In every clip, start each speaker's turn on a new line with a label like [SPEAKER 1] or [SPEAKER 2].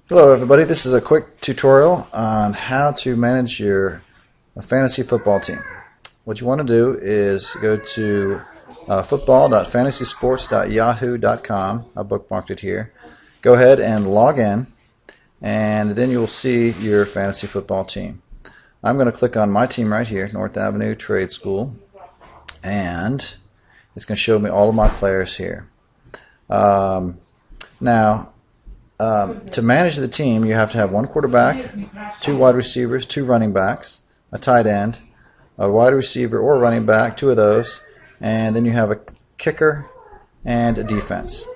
[SPEAKER 1] Hello everybody, this is a quick tutorial on how to manage your fantasy football team. What you want to do is go to football.fantasysports.yahoo.com. I bookmarked it here. Go ahead and log in, and then you'll see your fantasy football team. I'm going to click on my team right here, North Avenue Trade School, and it's going to show me all of my players here. To manage the team, you have to have one quarterback, two wide receivers, two running backs, a tight end, a wide receiver or running back, two of those, and then you have a kicker and a defense.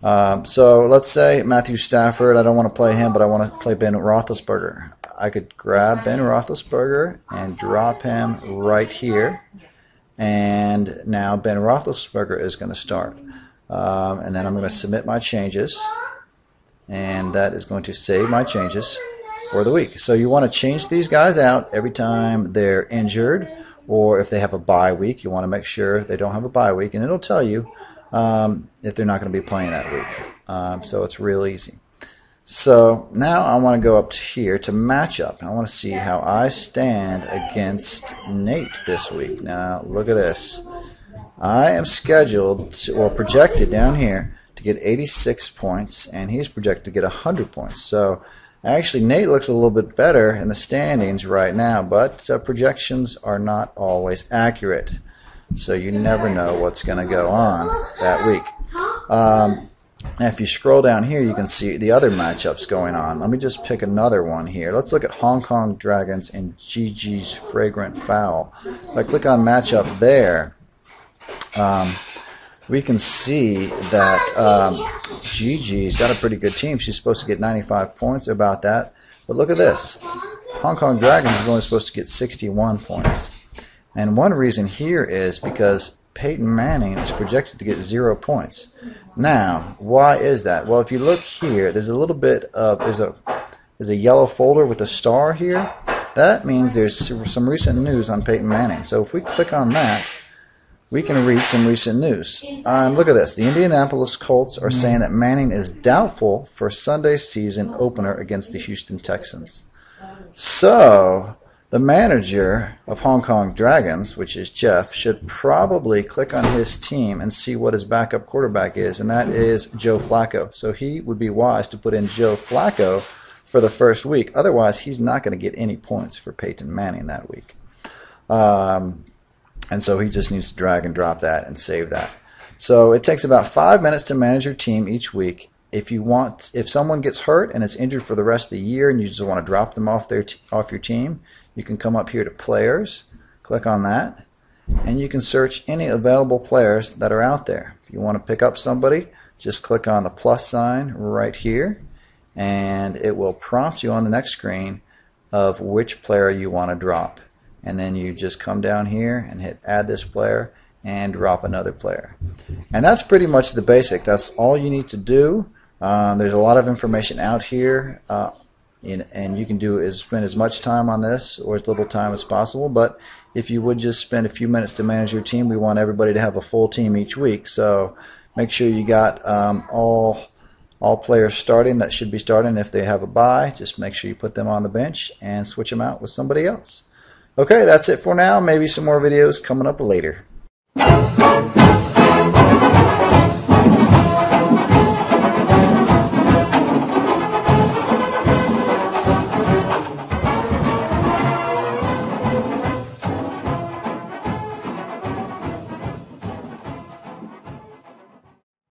[SPEAKER 1] So let's say Matthew Stafford, I don't want to play him, but I want to play Ben Roethlisberger. I could grab Ben Roethlisberger and drop him right here, and now Ben Roethlisberger is going to start. And then I'm going to submit my changes, and that is going to save my changes for the week. So you want to change these guys out every time they're injured, or if they have a bye week. You want to make sure they don't have a bye week, and it'll tell you if they're not going to be playing that week. So it's real easy. So now I want to go up here to matchup. I want to see how I stand against Nate this week. Now look at this. I am scheduled to, or projected down here, to get 86 points, and he's projected to get 100 points. So actually Nate looks a little bit better in the standings right now, but projections are not always accurate. So you never know what's going to go on that week. And if you scroll down here, you can see the other matchups going on. Let me just pick another one here. Let's look at Hong Kong Dragons and Gigi's Fragrant Fowl. If I click on matchup there, we can see that Gigi's got a pretty good team. She's supposed to get 95 points, about that. But look at this. Hong Kong Dragons is only supposed to get 61 points. And one reason here is because Peyton Manning is projected to get 0 points. Now, why is that? Well, if you look here, there's a little bit of, there's a yellow folder with a star here. That means there's some recent news on Peyton Manning. So if we click on that, we can read some recent news. And look at this. The Indianapolis Colts are saying that Manning is doubtful for Sunday's season opener against the Houston Texans. So the manager of Hong Kong Dragons, which is Jeff, should probably click on his team and see what his backup quarterback is, and that is Joe Flacco. So he would be wise to put in Joe Flacco for the first week. Otherwise, he's not going to get any points for Peyton Manning that week. And so he just needs to drag and drop that and save that. So it takes about 5 minutes to manage your team each week. If someone gets hurt and is injured for the rest of the year and you just want to drop them off your team, you can come up here to Players, click on that, and you can search any available players that are out there. If you want to pick up somebody, just click on the plus sign right here, and it will prompt you on the next screen of which player you want to drop. And then you just come down here and hit add this player and drop another player. And that's pretty much the basic. That's all you need to do. There's a lot of information out here, and you can spend as much time on this or as little time as possible. But if you would just spend a few minutes to manage your team, we want everybody to have a full team each week. So make sure you got all players starting that should be starting. If they have a bye, just make sure you put them on the bench and switch them out with somebody else. Okay, that's it for now. Maybe some more videos coming up later.